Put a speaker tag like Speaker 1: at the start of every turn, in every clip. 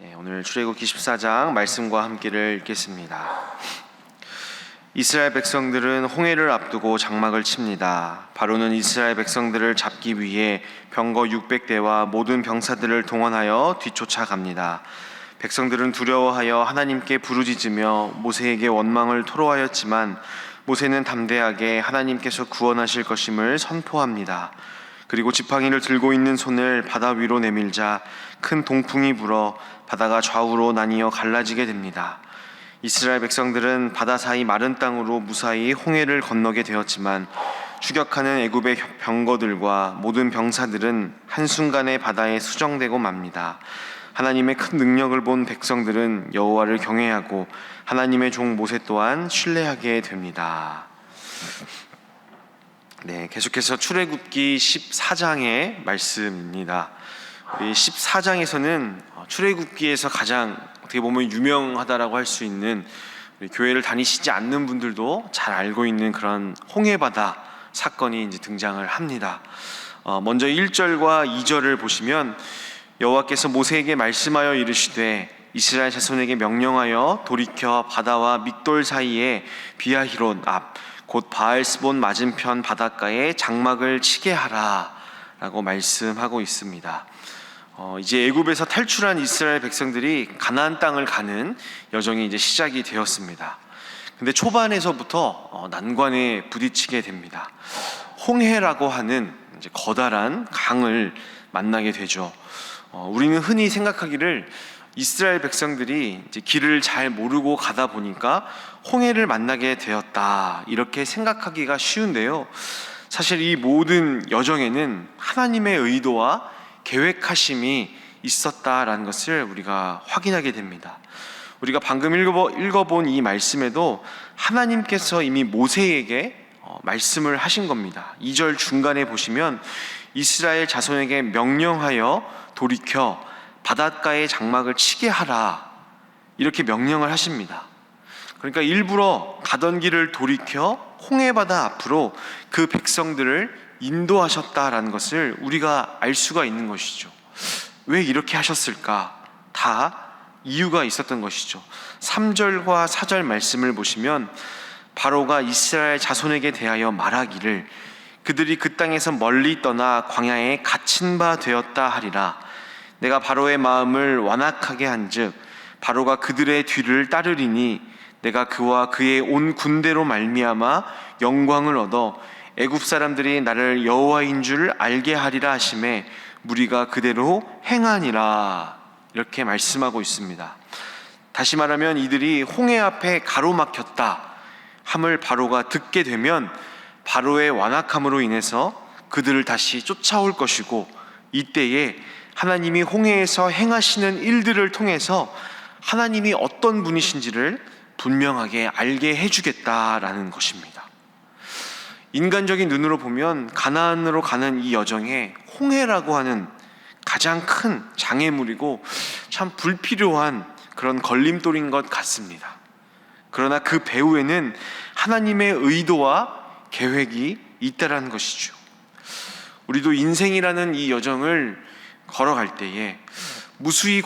Speaker 1: 오늘 출애굽기 14장 말씀과 함께를 읽겠습니다. 이스라엘 백성들은 홍해를 앞두고 장막을 칩니다. 바로는 이스라엘 백성들을 잡기 위해 병거 600대와 모든 병사들을 동원하여 뒤쫓아갑니다. 백성들은 두려워하여 하나님께 부르짖으며 모세에게 원망을 토로하였지만 모세는 담대하게 하나님께서 구원하실 것임을 선포합니다. 그리고 지팡이를 들고 있는 손을 바다 위로 내밀자 큰 동풍이 불어 바다가 좌우로 나뉘어 갈라지게 됩니다. 이스라엘 백성들은 바다 사이 마른 땅으로 무사히 홍해를 건너게 되었지만 추격하는 애굽의 병거들과 모든 병사들은 한순간에 바다에 수정되고 맙니다. 하나님의 큰 능력을 본 백성들은 여호와를 경외하고 하나님의 종 모세 또한 신뢰하게 됩니다. 계속해서 출애굽기 14장의 말씀입니다. 우리 14장에서는 출애굽기에서 가장 어떻게 보면 유명하다라고 할 수 있는 교회를 다니시지 않는 분들도 잘 알고 있는 그런 홍해바다 사건이 이제 등장을 합니다. 먼저 1절과 2절을 보시면 여호와께서 모세에게 말씀하여 이르시되 이스라엘 자손에게 명령하여 돌이켜 바다와 믹돌 사이에 비아히롯 앞 곧 바알스본 맞은편 바닷가에 장막을 치게 하라 라고 말씀하고 있습니다. 이제 애굽에서 탈출한 이스라엘 백성들이 가나안 땅을 가는 여정이 이제 시작이 되었습니다. 근데 초반에서부터 난관에 부딪히게 됩니다. 홍해라고 하는 이제 거다란 강을 만나게 되죠. 우리는 흔히 생각하기를 이스라엘 백성들이 이제 길을 잘 모르고 가다 보니까 홍해를 만나게 되었다 이렇게 생각하기가 쉬운데요. 사실 이 모든 여정에는 하나님의 의도와 계획하심이 있었다라는 것을 우리가 확인하게 됩니다. 우리가 방금 읽어본 이 말씀에도 하나님께서 이미 모세에게 말씀을 하신 겁니다. 2절 중간에 보시면 이스라엘 자손에게 명령하여 돌이켜 바닷가에 장막을 치게 하라 이렇게 명령을 하십니다. 그러니까 일부러 가던 길을 돌이켜 홍해바다 앞으로 그 백성들을 인도하셨다라는 것을 우리가 알 수가 있는 것이죠. 왜 이렇게 하셨을까? 다 이유가 있었던 것이죠. 3절과 4절 말씀을 보시면 바로가 이스라엘 자손에게 대하여 말하기를 그들이 그 땅에서 멀리 떠나 광야에 갇힌 바 되었다 하리라. 내가 바로의 마음을 완악하게 한즉 바로가 그들의 뒤를 따르리니 내가 그와 그의 온 군대로 말미암아 영광을 얻어 애굽 사람들이 나를 여호와인 줄 알게 하리라 하심에 무리가 그대로 행하니라 이렇게 말씀하고 있습니다. 다시 말하면 이들이 홍해 앞에 가로막혔다 함을 바로가 듣게 되면 바로의 완악함으로 인해서 그들을 다시 쫓아올 것이고 이때에 하나님이 홍해에서 행하시는 일들을 통해서 하나님이 어떤 분이신지를 분명하게 알게 해주겠다라는 것입니다. 인간적인 눈으로 보면 가나안으로 가는 이 여정에 홍해라고 하는 가장 큰 장애물이고 참 불필요한 그런 걸림돌인 것 같습니다. 그러나 그 배후에는 하나님의 의도와 계획이 있다라는 것이죠. 우리도 인생이라는 이 여정을 걸어갈 때에 무수히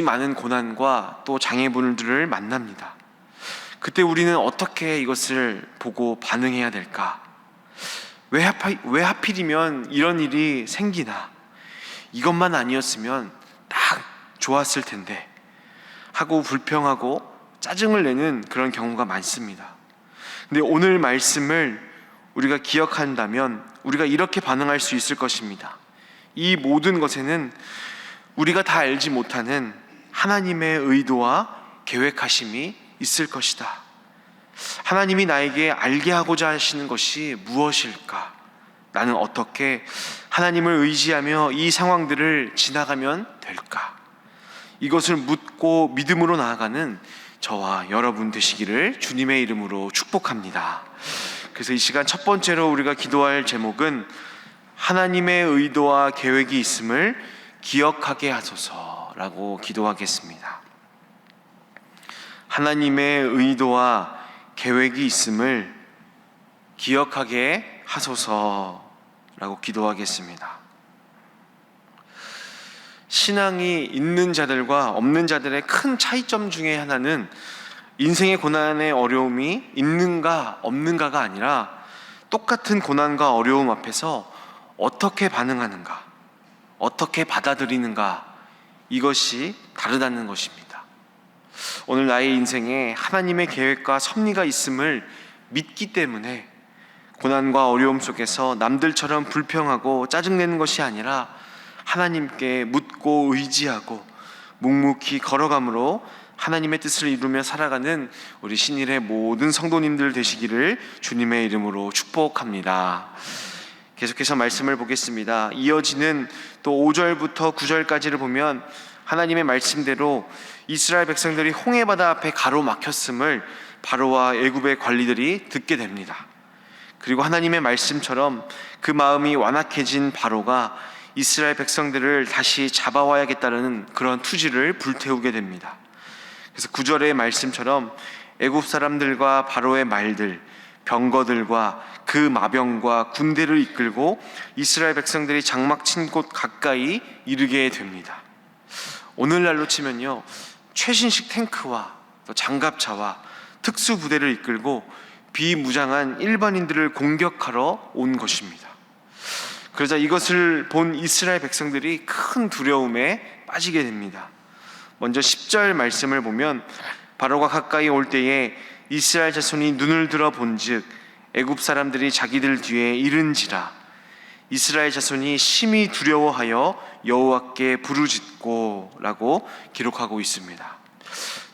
Speaker 1: 많은 고난과 또 장애물들을 만납니다. 그때 우리는 어떻게 이것을 보고 반응해야 될까? 왜 하필이면 이런 일이 생기나? 이것만 아니었으면 딱 좋았을 텐데 하고 불평하고 짜증을 내는 그런 경우가 많습니다. 근데 오늘 말씀을 우리가 기억한다면 우리가 이렇게 반응할 수 있을 것입니다. 이 모든 것에는 우리가 다 알지 못하는 하나님의 의도와 계획하심이 있을 것이다. 하나님이 나에게 알게 하고자 하시는 것이 무엇일까? 나는 어떻게 하나님을 의지하며 이 상황들을 지나가면 될까? 이것을 묻고 믿음으로 나아가는 저와 여러분 되시기를 주님의 이름으로 축복합니다. 그래서 이 시간 첫 번째로 우리가 기도할 제목은 하나님의 의도와 계획이 있음을 기억하게 하소서라고 기도하겠습니다. 하나님의 의도와 계획이 있음을 기억하게 하소서라고 기도하겠습니다. 신앙이 있는 자들과 없는 자들의 큰 차이점 중에 하나는 인생의 고난의 어려움이 있는가 없는가가 아니라 똑같은 고난과 어려움 앞에서 어떻게 반응하는가, 어떻게 받아들이는가, 이것이 다르다는 것입니다. 오늘 나의 인생에 하나님의 계획과 섭리가 있음을 믿기 때문에 고난과 어려움 속에서 남들처럼 불평하고 짜증내는 것이 아니라 하나님께 묻고 의지하고 묵묵히 걸어감으로 하나님의 뜻을 이루며 살아가는 우리 신일의 모든 성도님들 되시기를 주님의 이름으로 축복합니다. 계속해서 말씀을 보겠습니다. 이어지는 또 5절부터 9절까지를 보면 하나님의 말씀대로 이스라엘 백성들이 홍해바다 앞에 가로막혔음을 바로와 애굽의 관리들이 듣게 됩니다. 그리고 하나님의 말씀처럼 그 마음이 완악해진 바로가 이스라엘 백성들을 다시 잡아와야겠다는 그런 투지를 불태우게 됩니다. 그래서 9절의 말씀처럼 애굽 사람들과 바로의 말들, 병거들과 그 마병과 군대를 이끌고 이스라엘 백성들이 장막 친 곳 가까이 이르게 됩니다. 오늘날로 치면요, 최신식 탱크와 또 장갑차와 특수부대를 이끌고 비무장한 일반인들을 공격하러 온 것입니다. 그러자 이것을 본 이스라엘 백성들이 큰 두려움에 빠지게 됩니다. 먼저 10절 말씀을 보면 바로가 가까이 올 때에 이스라엘 자손이 눈을 들어 본즉 애굽 사람들이 자기들 뒤에 이른지라 이스라엘 자손이 심히 두려워하여 여호와께 부르짖고 라고 기록하고 있습니다.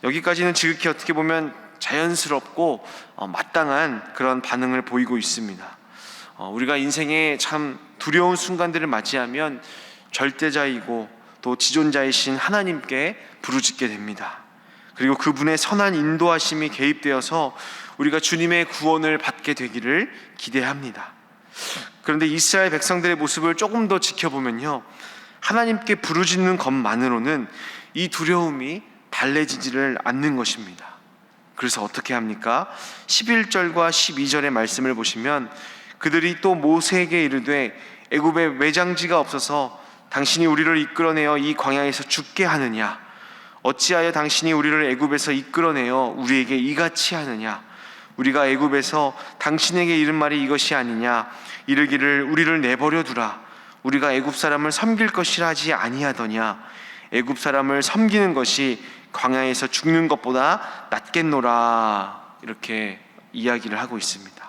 Speaker 1: 여기까지는 지극히 어떻게 보면 자연스럽고 마땅한 그런 반응을 보이고 있습니다. 우리가 인생에 참 두려운 순간들을 맞이하면 절대자이고 또 지존자이신 하나님께 부르짖게 됩니다. 그리고 그분의 선한 인도하심이 개입되어서 우리가 주님의 구원을 받게 되기를 기대합니다. 그런데 이스라엘 백성들의 모습을 조금 더 지켜보면요, 하나님께 부르짖는 것만으로는 이 두려움이 달래지지를 않는 것입니다. 그래서 어떻게 합니까? 11절과 12절의 말씀을 보시면 그들이 또 모세에게 이르되 애굽에 외장지가 없어서 당신이 우리를 이끌어내어 이 광야에서 죽게 하느냐? 어찌하여 당신이 우리를 애굽에서 이끌어내어 우리에게 이같이 하느냐? 우리가 애굽에서 당신에게 이른 말이 이것이 아니냐? 이르기를 우리를 내버려 두라. 우리가 애굽 사람을 섬길 것이라 하지 아니하더냐? 애굽 사람을 섬기는 것이 광야에서 죽는 것보다 낫겠노라. 이렇게 이야기를 하고 있습니다.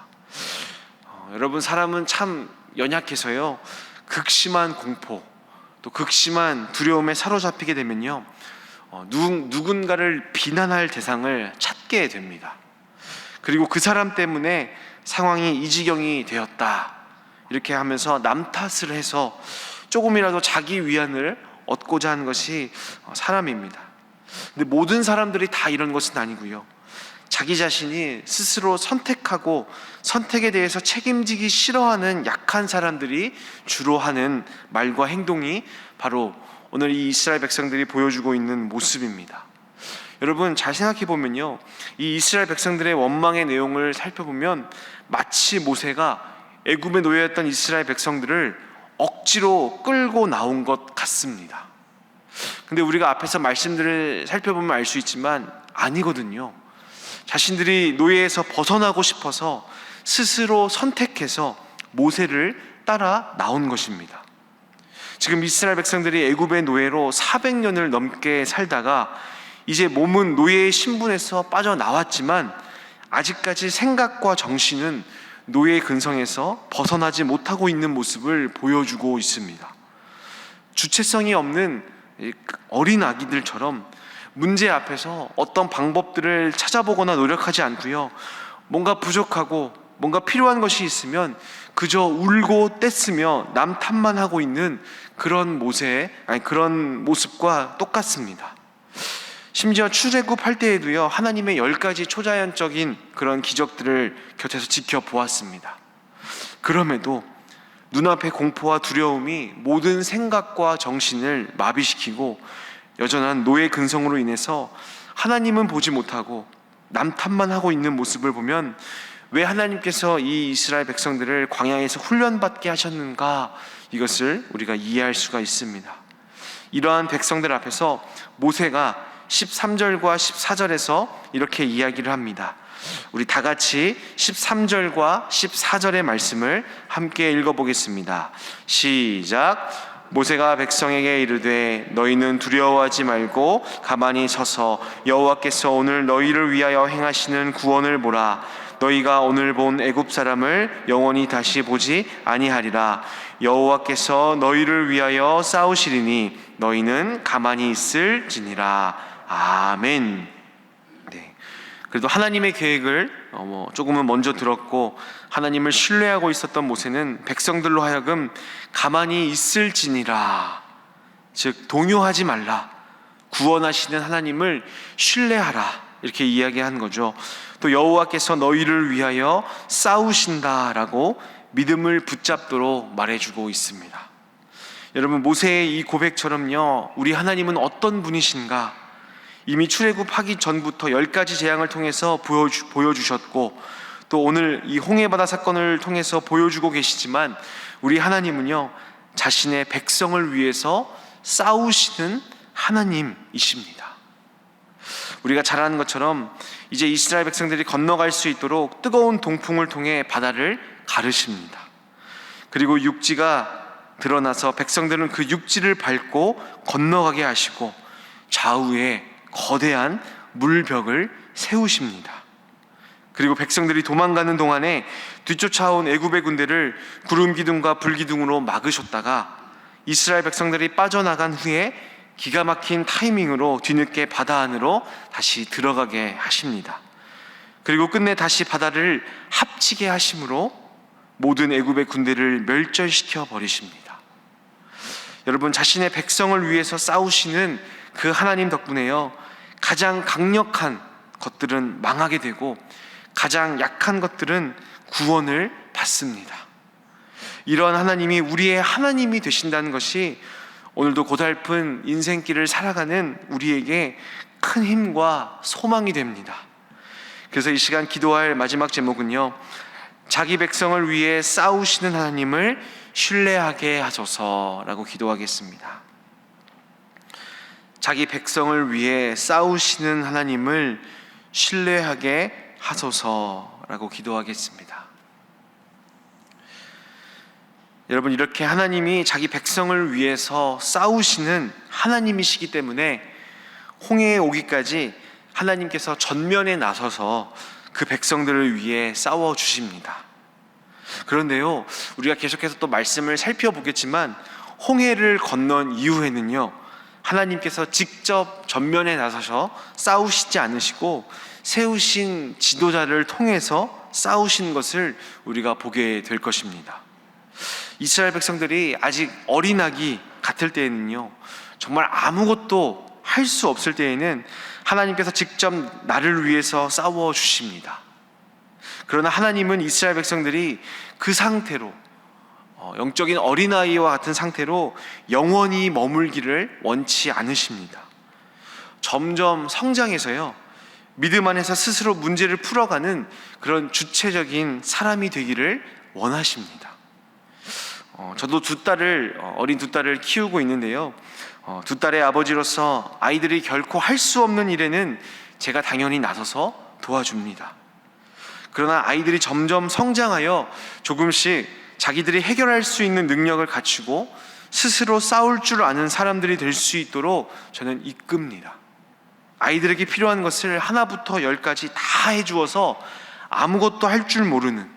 Speaker 1: 여러분, 사람은 참 연약해서요, 극심한 공포 또 극심한 두려움에 사로잡히게 되면요, 누군가를 비난할 대상을 찾게 됩니다. 그리고 그 사람 때문에 상황이 이 지경이 되었다 이렇게 하면서 남 탓을 해서 조금이라도 자기 위안을 얻고자 하는 것이 사람입니다. 근데 모든 사람들이 다 이런 것은 아니고요, 자기 자신이 스스로 선택하고 선택에 대해서 책임지기 싫어하는 약한 사람들이 주로 하는 말과 행동이 바로 오늘 이 이스라엘 백성들이 보여주고 있는 모습입니다. 여러분, 잘 생각해 보면요, 이 이스라엘 백성들의 원망의 내용을 살펴보면 마치 모세가 애굽에 놓여있던 이스라엘 백성들을 억지로 끌고 나온 것 같습니다. 근데 우리가 앞에서 말씀들을 살펴보면 알 수 있지만 아니거든요. 자신들이 노예에서 벗어나고 싶어서 스스로 선택해서 모세를 따라 나온 것입니다. 지금 이스라엘 백성들이 애굽의 노예로 400년을 넘게 살다가 이제 몸은 노예의 신분에서 빠져나왔지만 아직까지 생각과 정신은 노예의 근성에서 벗어나지 못하고 있는 모습을 보여주고 있습니다. 주체성이 없는 어린 아기들처럼 문제 앞에서 어떤 방법들을 찾아보거나 노력하지 않고요, 뭔가 부족하고 뭔가 필요한 것이 있으면 그저 울고 떼쓰며 남 탓만 하고 있는 그런 그런 모습과 똑같습니다. 심지어 출애굽할 때에도요, 하나님의 10가지 초자연적인 그런 기적들을 곁에서 지켜보았습니다. 그럼에도 눈앞의 공포와 두려움이 모든 생각과 정신을 마비시키고 여전한 노예 근성으로 인해서 하나님은 보지 못하고 남 탓만 하고 있는 모습을 보면 왜 하나님께서 이 이스라엘 백성들을 광야에서 훈련받게 하셨는가, 이것을 우리가 이해할 수가 있습니다. 이러한 백성들 앞에서 모세가 13절과 14절에서 이렇게 이야기를 합니다. 우리 다 같이 13절과 14절의 말씀을 함께 읽어보겠습니다. 시작. 모세가 백성에게 이르되 너희는 두려워하지 말고 가만히 서서 여호와께서 오늘 너희를 위하여 행하시는 구원을 보라. 너희가 오늘 본 애굽 사람을 영원히 다시 보지 아니하리라. 여호와께서 너희를 위하여 싸우시리니 너희는 가만히 있을지니라. 아멘. 네. 그래도 하나님의 계획을 조금은 먼저 들었고 하나님을 신뢰하고 있었던 모세는 백성들로 하여금 가만히 있을지니라, 즉 동요하지 말라, 구원하시는 하나님을 신뢰하라, 이렇게 이야기한 거죠. 또 여호와께서 너희를 위하여 싸우신다라고 믿음을 붙잡도록 말해주고 있습니다. 여러분, 모세의 이 고백처럼요, 우리 하나님은 어떤 분이신가 이미 출애굽하기 전부터 10가지 재앙을 통해서 보여주셨고 또 오늘 이 홍해바다 사건을 통해서 보여주고 계시지만 우리 하나님은요, 자신의 백성을 위해서 싸우시는 하나님이십니다. 우리가 잘 아는 것처럼 이제 이스라엘 백성들이 건너갈 수 있도록 뜨거운 동풍을 통해 바다를 가르십니다. 그리고 육지가 드러나서 백성들은 그 육지를 밟고 건너가게 하시고 좌우에 거대한 물벽을 세우십니다. 그리고 백성들이 도망가는 동안에 뒤쫓아온 애굽의 군대를 구름 기둥과 불 기둥으로 막으셨다가 이스라엘 백성들이 빠져나간 후에 기가 막힌 타이밍으로 뒤늦게 바다 안으로 다시 들어가게 하십니다. 그리고 끝내 다시 바다를 합치게 하심으로 모든 애굽의 군대를 멸절시켜 버리십니다. 여러분, 자신의 백성을 위해서 싸우시는 그 하나님 덕분에요, 가장 강력한 것들은 망하게 되고 가장 약한 것들은 구원을 받습니다. 이러한 하나님이 우리의 하나님이 되신다는 것이 오늘도 고달픈 인생길을 살아가는 우리에게 큰 힘과 소망이 됩니다. 그래서 이 시간 기도할 마지막 제목은요, 자기 백성을 위해 싸우시는 하나님을 신뢰하게 하소서라고 기도하겠습니다. 자기 백성을 위해 싸우시는 하나님을 신뢰하게 하소서라고 기도하겠습니다. 여러분, 이렇게 하나님이 자기 백성을 위해서 싸우시는 하나님이시기 때문에 홍해에 오기까지 하나님께서 전면에 나서서 그 백성들을 위해 싸워 주십니다. 그런데요, 우리가 계속해서 또 말씀을 살펴보겠지만 홍해를 건넌 이후에는요, 하나님께서 직접 전면에 나서서 싸우시지 않으시고 세우신 지도자를 통해서 싸우신 것을 우리가 보게 될 것입니다. 이스라엘 백성들이 아직 어린아기 같을 때에는요, 정말 아무것도 할 수 없을 때에는 하나님께서 직접 나를 위해서 싸워 주십니다. 그러나 하나님은 이스라엘 백성들이 그 상태로 영적인 어린아이와 같은 상태로 영원히 머물기를 원치 않으십니다. 점점 성장해서요, 믿음 안에서 스스로 문제를 풀어가는 그런 주체적인 사람이 되기를 원하십니다. 저도 어린 두 딸을 키우고 있는데요, 두 딸의 아버지로서 아이들이 결코 할 수 없는 일에는 제가 당연히 나서서 도와줍니다. 그러나 아이들이 점점 성장하여 조금씩 자기들이 해결할 수 있는 능력을 갖추고 스스로 싸울 줄 아는 사람들이 될 수 있도록 저는 이끕니다. 아이들에게 필요한 것을 하나부터 10까지 다 해주어서 아무것도 할 줄 모르는,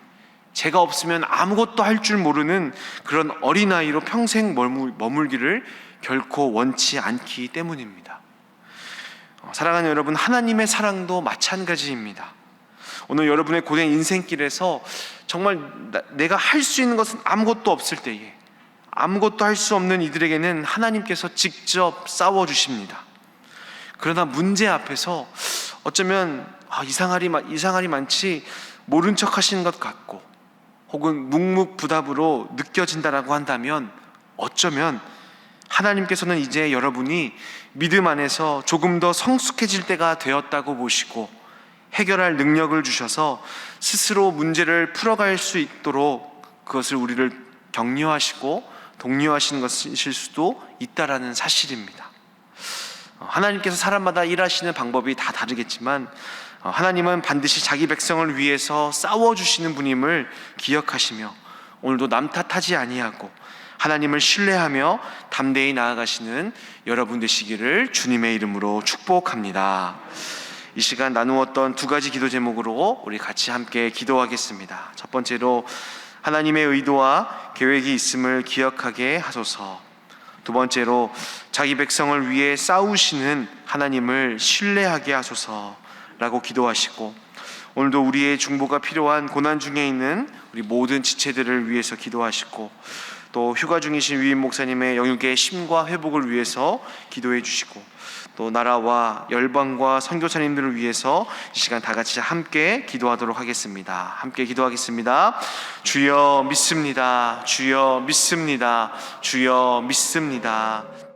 Speaker 1: 제가 없으면 아무것도 할 줄 모르는 그런 어린아이로 평생 머물기를 결코 원치 않기 때문입니다. 사랑하는 여러분, 하나님의 사랑도 마찬가지입니다. 오늘 여러분의 고된 인생길에서 정말 내가 할 수 있는 것은 아무것도 없을 때에, 아무것도 할 수 없는 이들에게는 하나님께서 직접 싸워주십니다. 그러나 문제 앞에서 어쩌면 이상할이 많지 모른 척 하시는 것 같고 혹은 묵묵부답으로 느껴진다라고 한다면 어쩌면 하나님께서는 이제 여러분이 믿음 안에서 조금 더 성숙해질 때가 되었다고 보시고 해결할 능력을 주셔서 스스로 문제를 풀어갈 수 있도록 그것을 우리를 격려하시고 독려하시는 것이실 수도 있다라는 사실입니다. 하나님께서 사람마다 일하시는 방법이 다 다르겠지만 하나님은 반드시 자기 백성을 위해서 싸워주시는 분임을 기억하시며 오늘도 남 탓하지 아니하고 하나님을 신뢰하며 담대히 나아가시는 여러분 되시기를 주님의 이름으로 축복합니다. 이 시간 나누었던 두 가지 기도 제목으로 우리 같이 함께 기도하겠습니다. 첫 번째로 하나님의 의도와 계획이 있음을 기억하게 하소서. 두 번째로 자기 백성을 위해 싸우시는 하나님을 신뢰하게 하소서라고 기도하시고, 오늘도 우리의 중보가 필요한 고난 중에 있는 우리 모든 지체들을 위해서 기도하시고, 또 휴가 중이신 위임 목사님의 영육의 심과 회복을 위해서 기도해 주시고, 또 나라와 열방과 선교사님들을 위해서 이 시간 다 같이 함께 기도하도록 하겠습니다. 함께 기도하겠습니다. 주여 믿습니다. 주여 믿습니다. 주여 믿습니다.